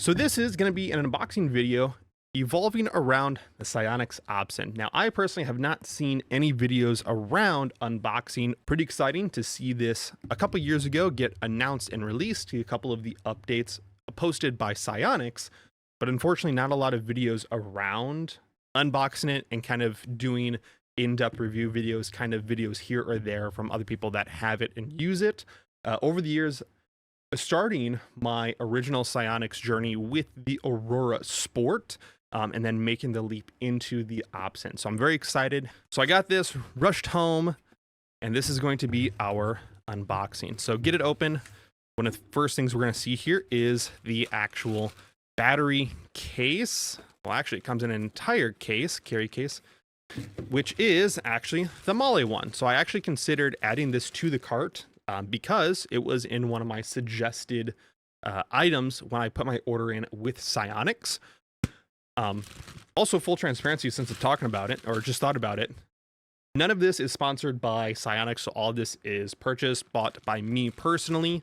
So this is going to be an unboxing video evolving around the Sionyx Opsin. Now, I personally have not seen any videos around unboxing. Pretty exciting to see this a couple years ago get announced and released. A couple of the updates posted by Sionyx, but unfortunately not a lot of videos around unboxing it and kind of doing in-depth review videos, kind of videos here or there from other people that have it and use it. Over the years, starting my original Sionyx journey with the Aurora Sport, and then making the leap into the Opsin. So I'm very excited. So I got this, rushed home, and this is going to be our unboxing. So get it open. One of the first things we're going to see here is the actual battery case. Well, actually, it comes in an entire case, carry case, which is actually the Male one. So I actually considered adding this to the cart because it was in one of my suggested items when I put my order in with Sionyx. Also, full transparency, since I'm talking about it, or just thought about it, none of this is sponsored by Sionyx, so all this is purchased, bought by me personally.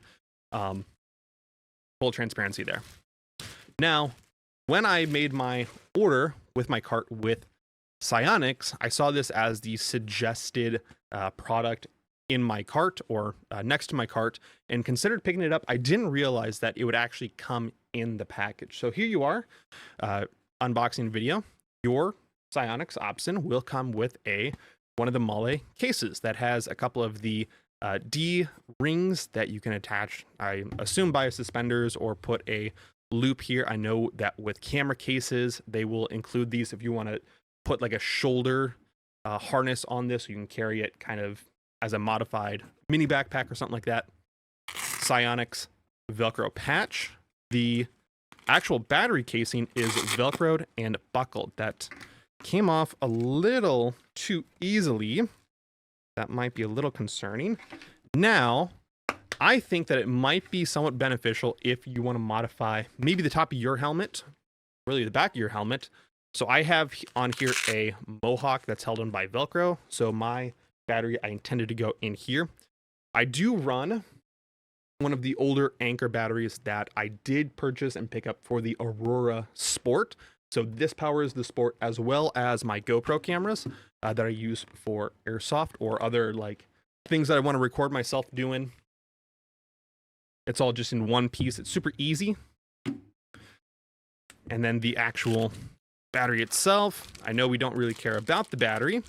Full transparency there. Now, when I made my order with my cart with Sionyx, I saw this as the suggested product in my cart, or next to my cart, and considered picking it up. I didn't realize that it would actually come in the package. So here you are, unboxing video. Your Sionyx Opsin will come with one of the Male cases that has a couple of the D rings that you can attach, I assume, by suspenders or put a loop here. I know that with camera cases, they will include these if you want to put like a shoulder harness on this, so you can carry it kind of as a modified mini backpack or something like that. Sionyx Velcro patch. The actual battery casing is Velcroed and buckled. That came off a little too easily. That might be a little concerning. Now, I think that it might be somewhat beneficial if you want to modify maybe the top of your helmet, really the back of your helmet. So I have on here a Mohawk that's held on by Velcro. So my battery, I intended to go in here. I do run one of the older Anker batteries that I did purchase and pick up for the Aurora Sport. So this powers the Sport as well as my GoPro cameras that I use for airsoft or other like things that I want to record myself doing. It's all just in one piece. It's super easy. And then the actual battery itself, I know we don't really care about the battery.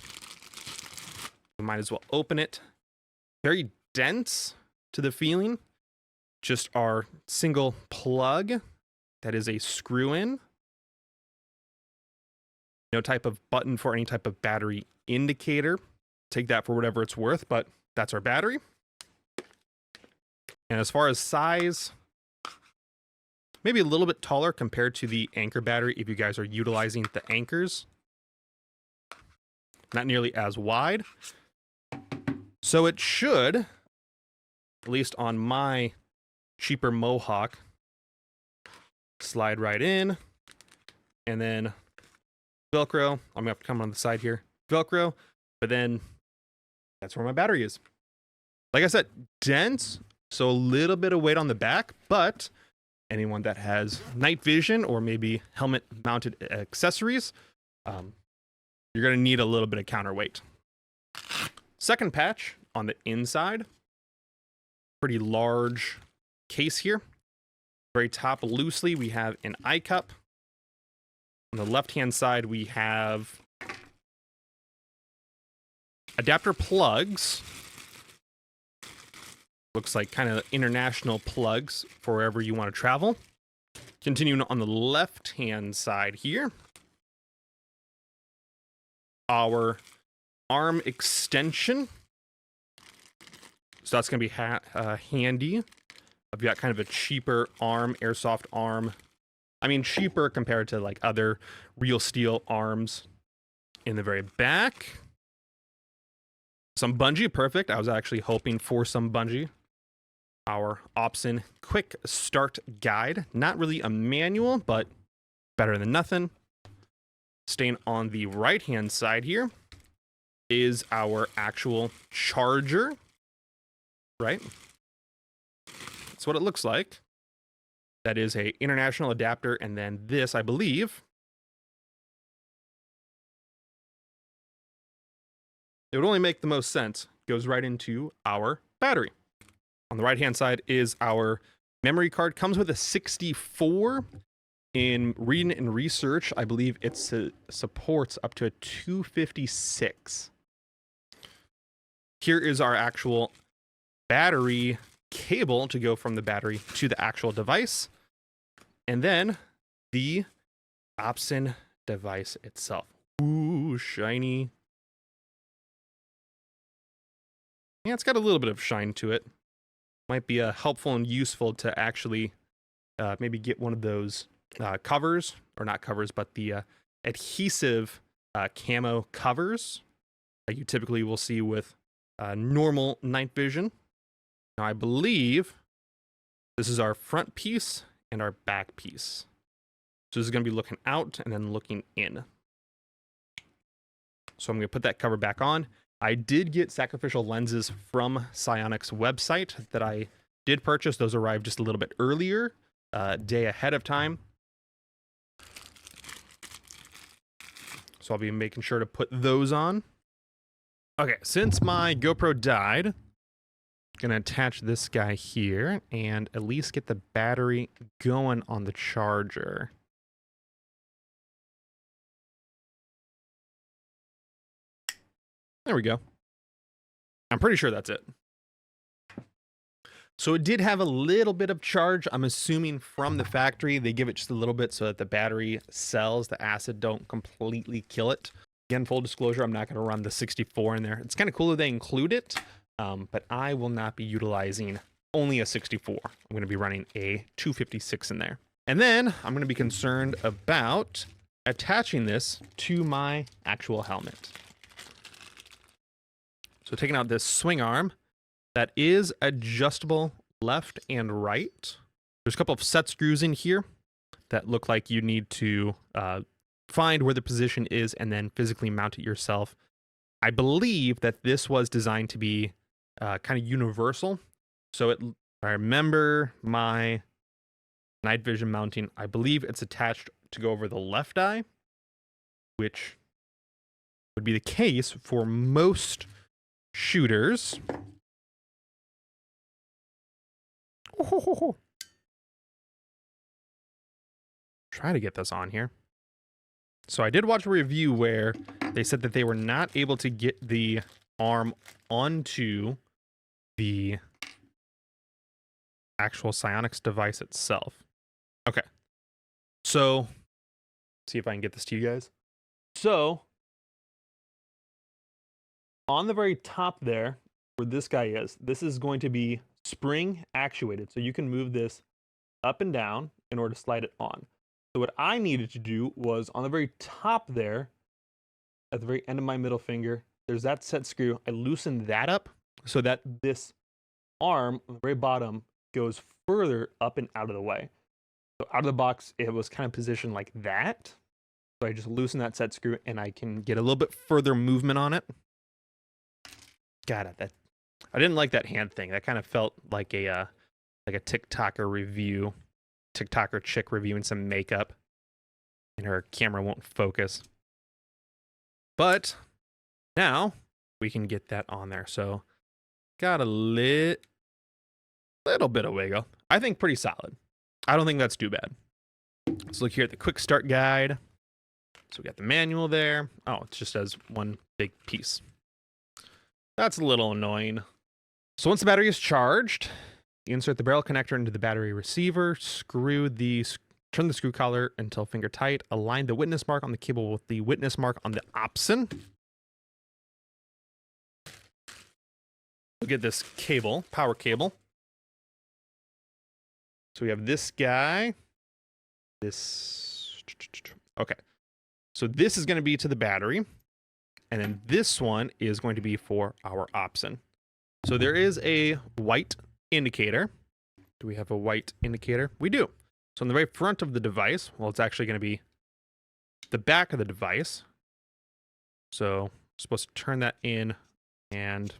We might as well open it. Very dense to the feeling. Just our single plug that is a screw in. No type of button for any type of battery indicator. Take that for whatever it's worth, but that's our battery. And as far as size, maybe a little bit taller compared to the Anker battery if you guys are utilizing the Ankers. Not nearly as wide. So it should, at least on my cheaper Mohawk, slide right in, and then Velcro. I'm gonna have to come on the side here. Velcro, but then that's where my battery is. Like I said, dense, so a little bit of weight on the back, but anyone that has night vision or maybe helmet mounted accessories, you're gonna need a little bit of counterweight. Second patch on the inside, pretty large case here. Very top loosely, we have an eye cup. On the left-hand side, we have adapter plugs. Looks like kind of international plugs for wherever you want to travel. Continuing on the left-hand side here, our arm extension. So that's going to be handy. I've got kind of a cheaper arm, airsoft arm. I mean, cheaper compared to like other real steel arms. In the very back, some bungee, perfect. I was actually hoping for some bungee. Our Opsin quick start guide. Not really a manual, but better than nothing. Staying on the right-hand side here is our actual charger, right? That's what it looks like. That is a international adapter, and then this, I believe, it would only make the most sense, goes right into our battery. On the right-hand side is our memory card. Comes with a 64. In reading and research, I believe it supports up to a 256. Here is our actual battery cable to go from the battery to the actual device. And then the Opsin device itself. Ooh, shiny. Yeah, it's got a little bit of shine to it. Might be helpful and useful to actually maybe get one of those covers, or not covers, but the adhesive camo covers that you typically will see with normal night vision. Now, I believe this is our front piece and our back piece. So this is going to be looking out and then looking in. So I'm going to put that cover back on. I did get sacrificial lenses from Sionyx website that I did purchase. Those arrived just a little bit earlier, day ahead of time. So I'll be making sure to put those on. Okay, since my GoPro died, I'm gonna attach this guy here and at least get the battery going on the charger. There we go. I'm pretty sure that's it. So it did have a little bit of charge. I'm assuming from the factory, they give it just a little bit so that the battery cells, the acid, don't completely kill it. Again, full disclosure, I'm not going to run the 64 in there. It's kind of cool that they include it, but I will not be utilizing only a 64. I'm going to be running a 256 in there. And then I'm going to be concerned about attaching this to my actual helmet. So taking out this swing arm, that is adjustable left and right. There's a couple of set screws in here that look like you need to find where the position is and then physically mount it yourself. I believe that this was designed to be kind of universal. So if I remember my night vision mounting, I believe it's attached to go over the left eye, which would be the case for most shooters. Try to get this on here. So I did watch a review where they said that they were not able to get the arm onto the actual Sionyx device itself. Okay. So, see if I can get this to you guys. So, on the very top there, where this guy is, this is going to be spring actuated. So you can move this up and down in order to slide it on. So what I needed to do was on the very top there, at the very end of my middle finger, there's that set screw. I loosened that up so that this arm on the very bottom goes further up and out of the way. So out of the box, it was kind of positioned like that. So I just loosen that set screw and I can get a little bit further movement on it. Got it. I didn't like that hand thing. That kind of felt like a TikToker review. TikToker chick reviewing some makeup. And her camera won't focus. But now we can get that on there. So got a little bit of wiggle. I think pretty solid. I don't think that's too bad. Let's look here at the quick start guide. So we got the manual there. Oh, it's just as one big piece. That's a little annoying. So once the battery is charged, you insert the barrel connector into the battery receiver, turn the screw collar until finger tight, align the witness mark on the cable with the witness mark on the Opsin. Look at this cable, power cable. So we have this guy. Okay. So this is going to be to the battery. And then this one is going to be for our Opsin. So there is a white indicator. Do we have a white indicator? We do. So on the very front of the device, well, it's actually going to be the back of the device. So I'm supposed to turn that in and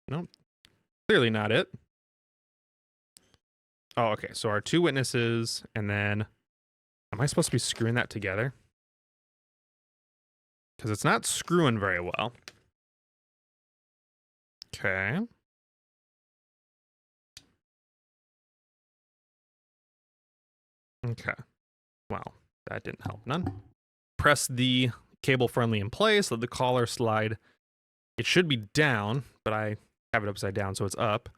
no, clearly not it. Oh, okay. So our 2 witnesses, and then am I supposed to be screwing that together? Because it's not screwing very well. Okay. Okay. Well, that didn't help none. Press the cable firmly in place, let the collar slide. It should be down, but I have it upside down, so it's up.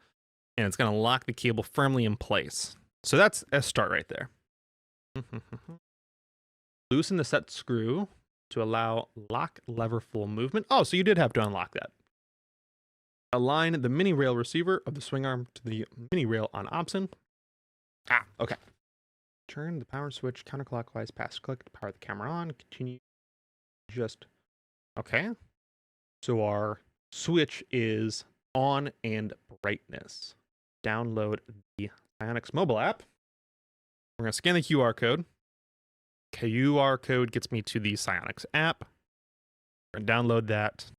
And it's going to lock the cable firmly in place. So that's a start right there. Loosen the set screw to allow lock lever full movement. Oh, so you did have to unlock that. Align the mini rail receiver of the swing arm to the mini rail on Opsin. Ah, okay. Turn the power switch counterclockwise past click to power the camera on. Continue. Just okay. So our switch is on and brightness. Download the Sionyx mobile app. We're going to scan the QR code. QR code gets me to the Sionyx app. We're going to download that.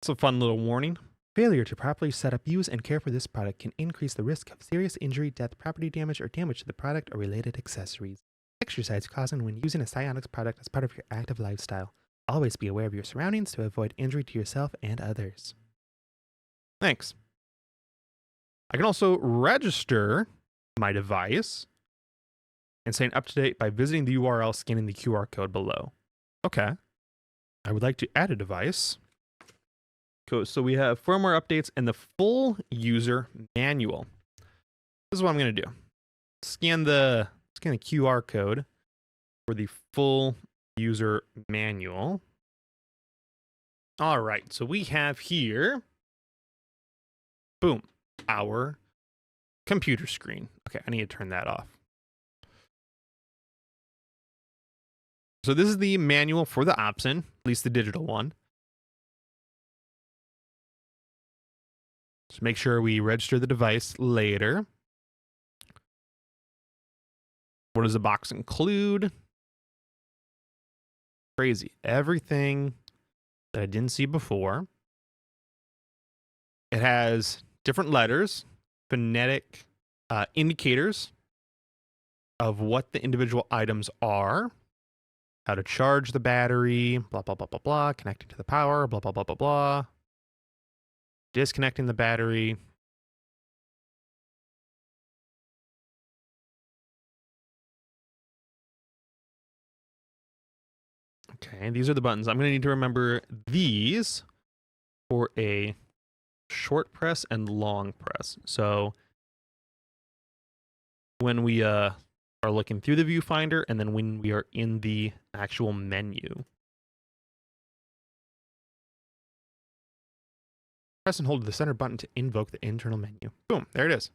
It's a fun little warning. Failure to properly set up, use, and care for this product can increase the risk of serious injury, death, property damage, or damage to the product or related accessories. Exercise caution when using a Sionyx product as part of your active lifestyle. Always be aware of your surroundings to avoid injury to yourself and others. Thanks. I can also register my device and stay up to date by visiting the URL, scanning the QR code below. Okay. I would like to add a device. Cool. So we have firmware updates and the full user manual. This is what I'm going to do. Scan the QR code for the full user manual. All right. So we have here, boom, our computer screen. Okay, I need to turn that off. So this is the manual for the Opsin, at least the digital one. Just make sure we register the device later. What does the box include? Crazy. Everything that I didn't see before. It has different letters, phonetic indicators of what the individual items are, how to charge the battery, blah, blah, blah, blah, blah, connecting to the power, blah, blah, blah, blah, blah, disconnecting the battery. Okay, these are the buttons. I'm going to need to remember these for a short press and long press. So when we are looking through the viewfinder and then when we are in the actual menu. Press and hold the center button to invoke the internal menu. Boom, there it is.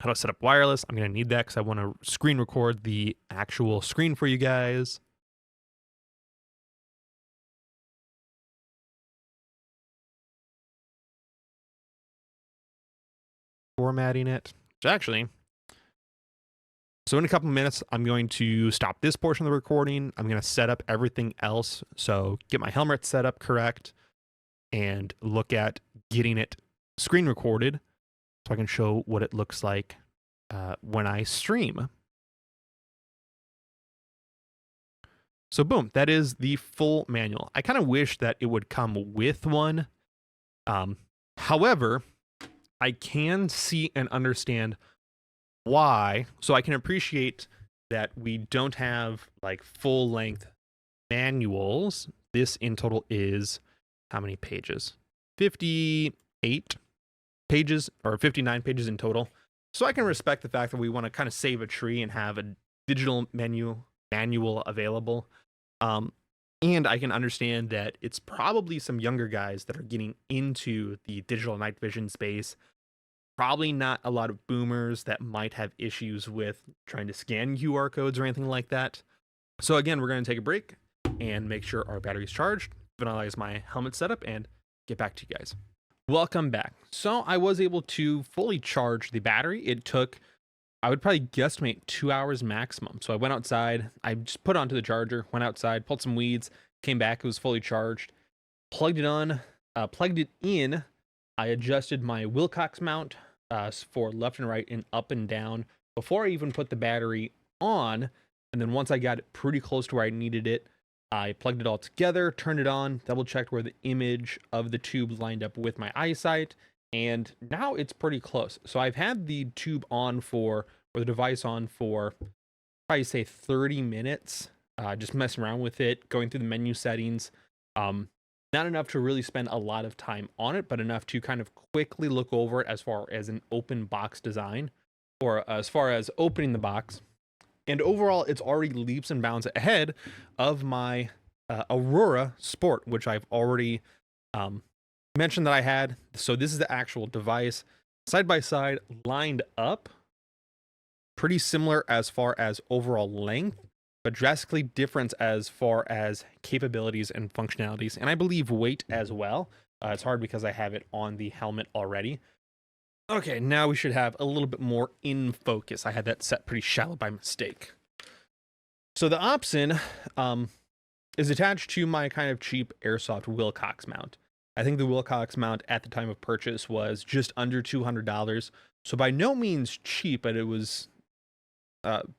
How to set up wireless. I'm going to need that because I want to screen record the actual screen for you guys. Formatting it. So actually, so in a couple minutes, I'm going to stop this portion of the recording. I'm going to set up everything else. So get my helmet set up correct and look at getting it screen recorded so I can show what it looks like when I stream. So boom, that is the full manual. I kind of wish that it would come with one. However, I can see and understand why. So I can appreciate that we don't have like full length manuals. This in total is how many pages? 58 pages or 59 pages in total. So I can respect the fact that we want to kind of save a tree and have a digital manual available. And I can understand that it's probably some younger guys that are getting into the digital night vision space. Probably not a lot of boomers that might have issues with trying to scan QR codes or anything like that. So again, we're going to take a break and make sure our battery's charged, finalize my helmet setup, and get back to you guys. Welcome back. So I was able to fully charge the battery. It took, I would probably guesstimate 2 hours maximum. So I went outside, I just put it onto the charger, went outside, pulled some weeds, came back, it was fully charged, plugged it on, plugged it in. I adjusted my Wilcox mount for left and right and up and down before I even put the battery on. And then once I got it pretty close to where I needed it, I plugged it all together, turned it on, double checked where the image of the tube lined up with my eyesight, and now it's pretty close. So I've had the tube on for, or the device on for, probably say 30 minutes, just messing around with it, going through the menu settings. Not enough to really spend a lot of time on it, but enough to kind of quickly look over it as far as an open box design, or as far as opening the box. And overall, it's already leaps and bounds ahead of my Aurora Sport, which I've already mentioned that I had. So this is the actual device, side by side, lined up. Pretty similar as far as overall length, but drastically different as far as capabilities and functionalities. And I believe weight as well. It's hard because I have it on the helmet already. Okay, now we should have a little bit more in focus. I had that set pretty shallow by mistake. So the Opsin is attached to my kind of cheap airsoft Wilcox mount. I think the Wilcox mount at the time of purchase was just under $200. So by no means cheap, but it was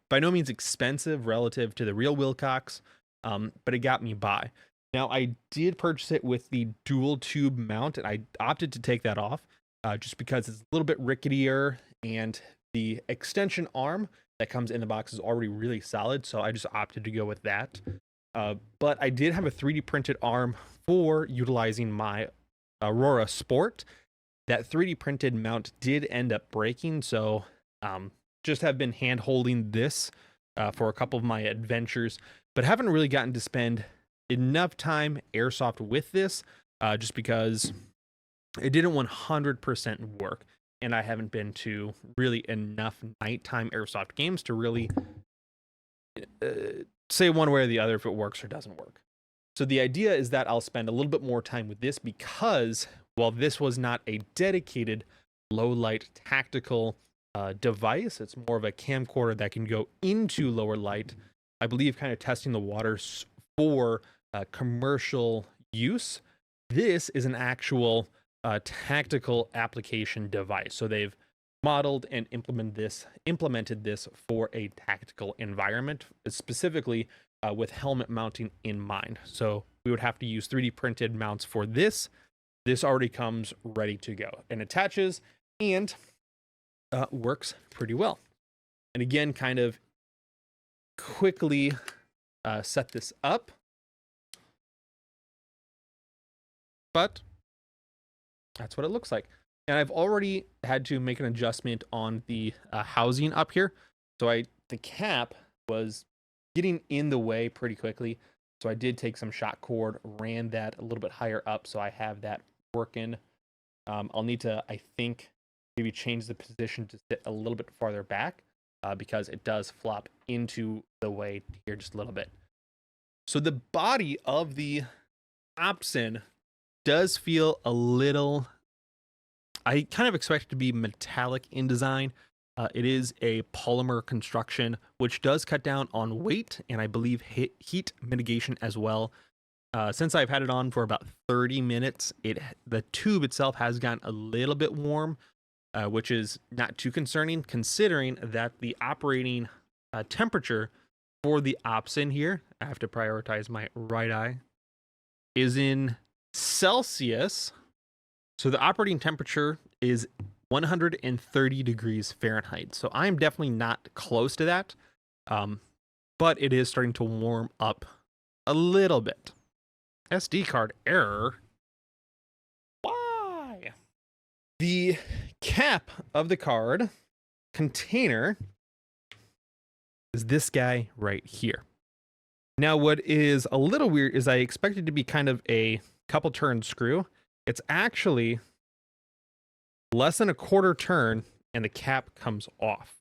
by no means expensive relative to the real Wilcox, but it got me by. Now, I did purchase it with the dual tube mount, and I opted to take that off. Just because it's a little bit ricketier, and the extension arm that comes in the box is already really solid, so I just opted to go with that. But I did have a 3D printed arm for utilizing my Aurora Sport. That 3D printed mount did end up breaking, so just have been hand holding this for a couple of my adventures, but haven't really gotten to spend enough time airsoft with this, just because it didn't 100% work, and I haven't been to really enough nighttime airsoft games to really say one way or the other if it works or doesn't work. So the idea is that I'll spend a little bit more time with this because, while this was not a dedicated low light tactical device, it's more of a camcorder that can go into lower light. I believe kind of testing the waters for commercial use. This is an actual tactical application device. So they've modeled and implemented this for a tactical environment, specifically with helmet mounting in mind. So we would have to use 3D printed mounts for this. This already comes ready to go and attaches and works pretty well. And again, kind of quickly set this up. But that's what it looks like. And I've already had to make an adjustment on the housing up here. So the cap was getting in the way pretty quickly. So I did take some shot cord, ran that a little bit higher up, so I have that working. I'll need to, I think, maybe change the position to sit a little bit farther back because it does flop into the way here just a little bit. So the body of the Opsin does feel a little, I kind of expect it to be metallic in design. It is a polymer construction, which does cut down on weight and I believe heat mitigation as well. Since I've had it on for about 30 minutes, the tube itself has gotten a little bit warm, which is not too concerning considering that the operating temperature for the Opsin here, I have to prioritize my right eye, is in Celsius. So the operating temperature is 130 degrees Fahrenheit. So I'm definitely not close to that, but it is starting to warm up a little bit. SD card error. Why? The cap of the card container is this guy right here. Now, what is a little weird is I expected to be kind of a couple turn screw. It's actually less than a quarter turn and the cap comes off.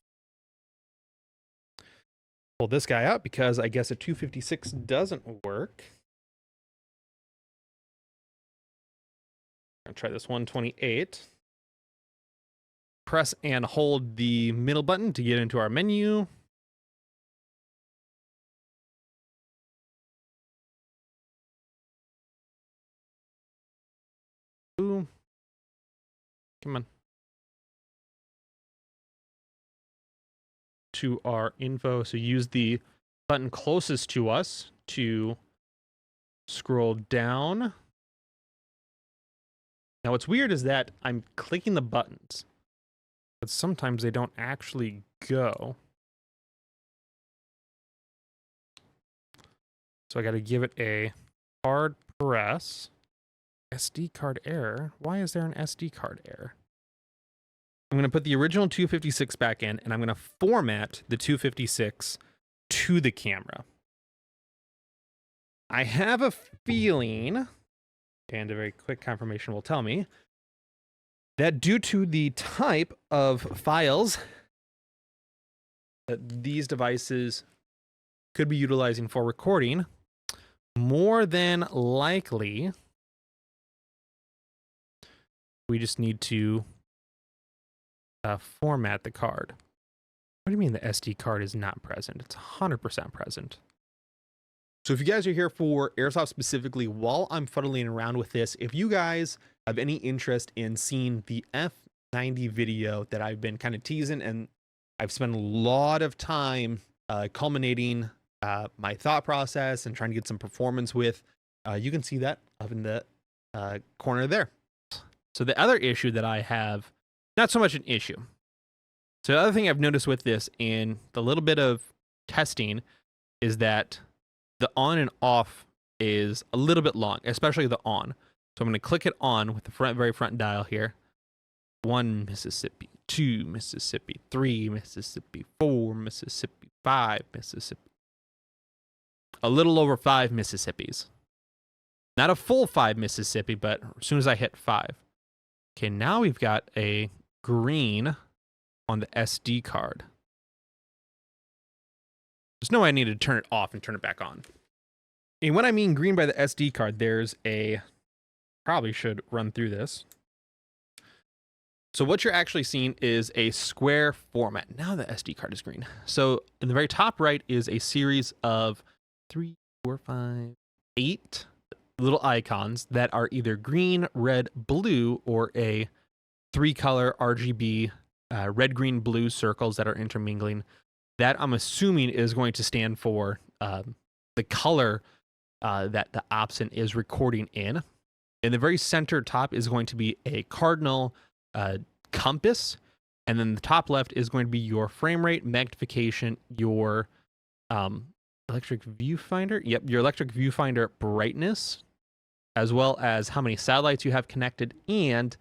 Pull this guy out because I guess a 256 doesn't work. I'll try this 128. Press and hold the middle button to get into our menu. Boom. Come on. to our info. So use the button closest to us to scroll down. Now what's weird is that I'm clicking the buttons, but sometimes they don't actually go. So I got to give it a hard press. SD card error. Why is there an SD card error? I'm going to put the original 256 back in, and I'm going to format the 256 to the camera. I have a feeling, and a very quick confirmation will tell me, that due to the type of files that these devices could be utilizing for recording, more than likely, we just need to format the card. What do you mean the SD card is not present? It's 100% present. So if you guys are here for Airsoft specifically, while I'm fuddling around with this, if you guys have any interest in seeing the F90 video that I've been kind of teasing, and I've spent a lot of time culminating my thought process and trying to get some performance with, you can see that up in the corner there. So the other issue that I have, not so much an issue. So the other thing I've noticed with this in the little bit of testing is that the on and off is a little bit long, especially the on. So I'm going to click it on with the very front dial here. 1 Mississippi, 2 Mississippi, 3 Mississippi, 4 Mississippi, 5 Mississippi. A little over 5 Mississippis. Not a full 5 Mississippi, but as soon as I hit 5. Okay, now we've got a green on the SD card. There's no way I need to turn it off and turn it back on. And when I mean green by the SD card, there's a, probably should run through this. So what you're actually seeing is a square format. Now the SD card is green. So in the very top right is a series of 3, 4, 5, 8 little icons that are either green, red, blue, or a 3-color RGB red, green, blue circles that are intermingling. That I'm assuming is going to stand for the color that the Opsin is recording in. In the very center top is going to be a cardinal compass, and then the top left is going to be your frame rate, magnification, your electric viewfinder. Yep, your electric viewfinder brightness, as well as how many satellites you have connected, and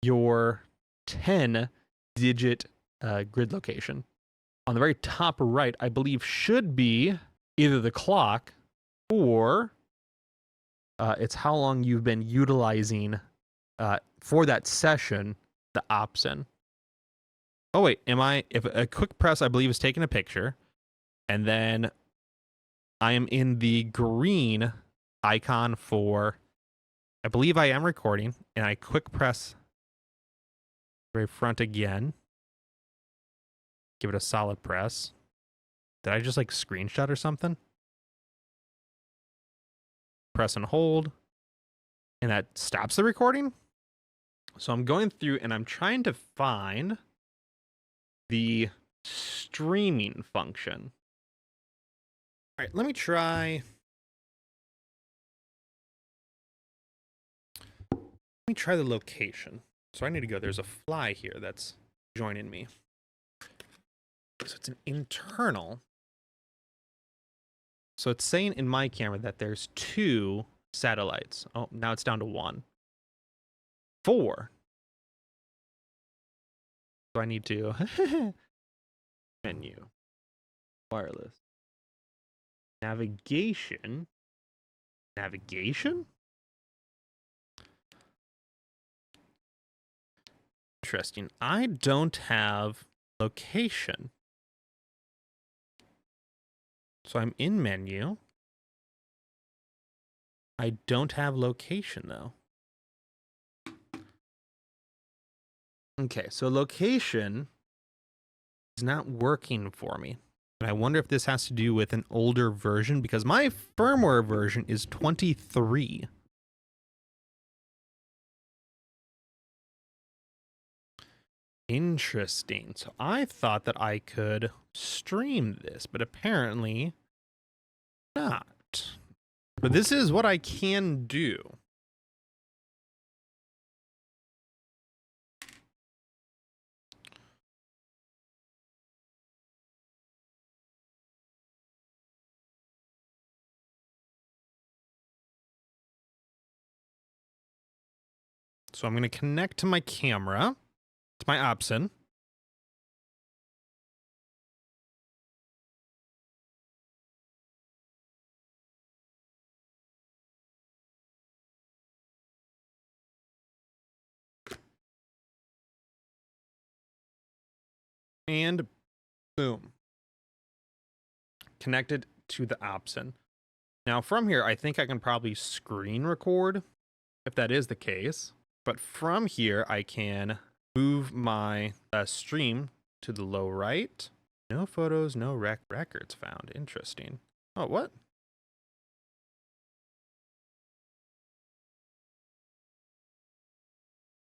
your 10-digit grid location. On the very top right, I believe should be either the clock or it's how long you've been utilizing for that session, the Opsin. Oh wait, if a quick press, I believe, is taking a picture, and then I am in the green icon for, I believe I am recording, and I quick press very front again. Give it a solid press. Did I just like screenshot or something? Press and hold. And that stops the recording. So I'm going through and I'm trying to find the streaming function. All right, let me try. Let me try the location. So I need to go. There's a fly here that's joining me. So it's an internal. So it's saying in my camera that there's 2 satellites. Oh, now it's down to 1. 4. So I need to menu, wireless, navigation. Interesting. I don't have location. So I'm in menu. I don't have location though. Okay, so location is not working for me. And I wonder if this has to do with an older version, because my firmware version is 23. Interesting. So I thought that I could stream this, but apparently not. But this is what I can do. So I'm going to connect to my camera, to my Opsin. And boom. Connected to the Opsin. Now from here, I think I can probably screen record if that is the case. But from here, I can move my stream to the low right. No photos, no records found. Interesting. Oh, what?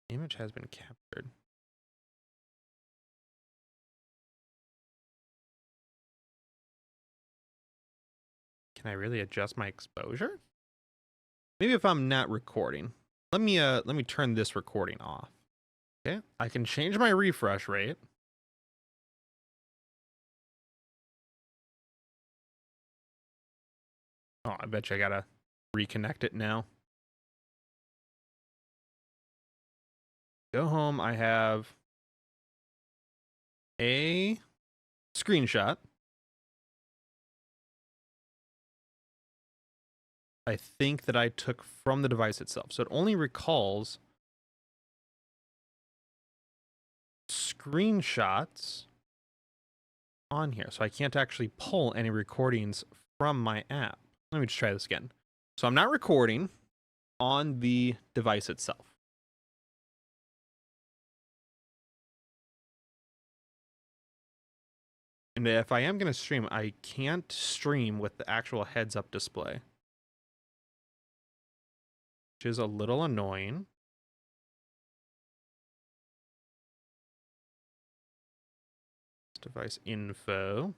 Image has been captured. Can I really adjust my exposure? Maybe if I'm not recording. Let me turn this recording off. Okay, I can change my refresh rate. Oh, I bet you I gotta reconnect it now. Go home, I have a screenshot. I think that I took from the device itself. So it only recalls screenshots on here. So I can't actually pull any recordings from my app. Let me just try this again. So I'm not recording on the device itself. And if I am going to stream, I can't stream with the actual heads-up display, which is a little annoying. Device info.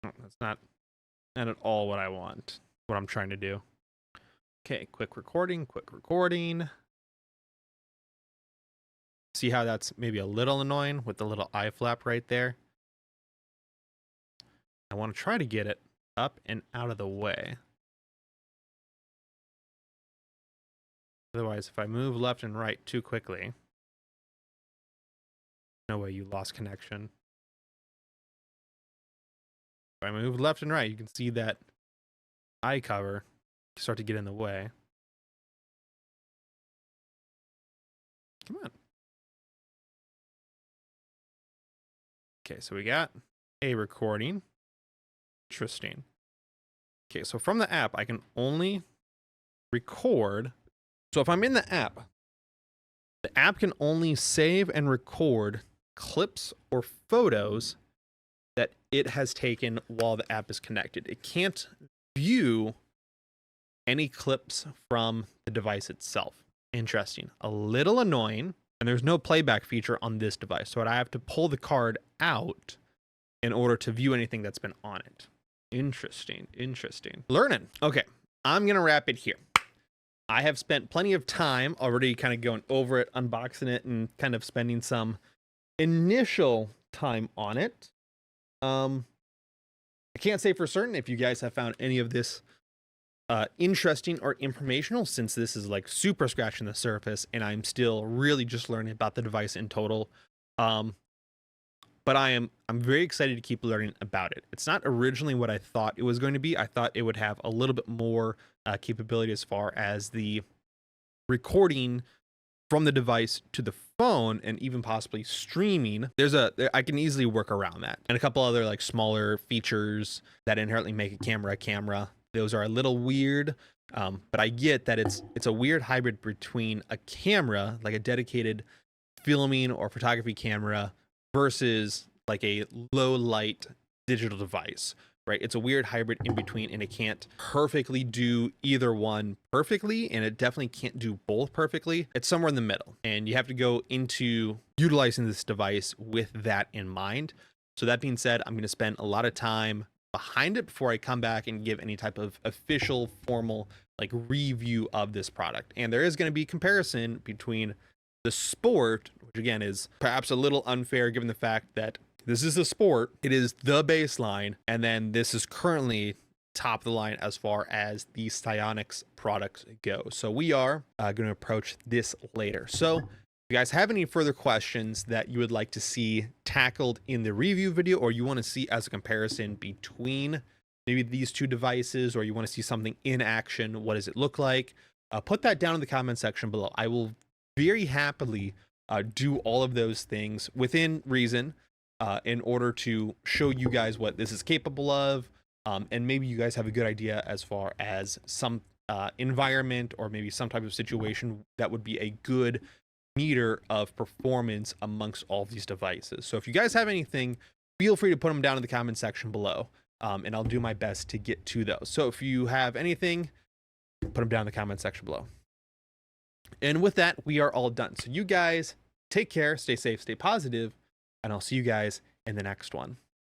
Oh, that's not at all what I want, what I'm trying to do. Okay, quick recording. See how that's maybe a little annoying with the little eye flap right there? I want to try to get it up and out of the way. Otherwise, if I move left and right too quickly, no way, you lost connection. If I move left and right, you can see that eye cover start to get in the way. Come on. Okay, so we got a recording. Interesting. Okay, so from the app, I can only record. So if I'm in the app can only save and record clips or photos that it has taken while the app is connected. It can't view any clips from the device itself. Interesting. A little annoying. And there's no playback feature on this device. So I have to pull the card out in order to view anything that's been on it. Interesting. Learning. Okay, I'm going to wrap it here. I have spent plenty of time already kind of going over it, unboxing it, and kind of spending some initial time on it. I can't say for certain if you guys have found any of this interesting or informational, since this is like super scratching the surface and I'm still really just learning about the device in total. But I'm very excited to keep learning about it. It's not originally what I thought it was going to be. I thought it would have a little bit more capability as far as the recording from the device to the phone and even possibly streaming. I can easily work around that, and a couple other like smaller features that inherently make a camera. Those are a little weird, But I get that it's a weird hybrid between a camera, like a dedicated filming or photography camera, versus like a low light digital device, right? It's a weird hybrid in between, and it can't perfectly do either one perfectly, and it definitely can't do both perfectly. It's somewhere in the middle, and you have to go into utilizing this device with that in mind. So that being said, I'm going to spend a lot of time behind it before I come back and give any type of official formal like review of this product. And there is going to be comparison between the Sport, which again is perhaps a little unfair given the fact that this is a Sport, it is the baseline, and then this is currently top of the line as far as the Sionyx products go. So we are going to approach this later. So if you guys have any further questions that you would like to see tackled in the review video, or you want to see as a comparison between maybe these two devices, or you want to see something in action, what does it look like? Put that down in the comment section below. I will very happily do all of those things within reason in order to show you guys what this is capable of. And maybe you guys have a good idea as far as some environment or maybe some type of situation that would be a good meter of performance amongst all of these devices. So if you guys have anything, feel free to put them down in the comment section below, and I'll do my best to get to those. So if you have anything, put them down in the comment section below. And with that, we are all done. So you guys take care, stay safe, stay positive, and I'll see you guys in the next one.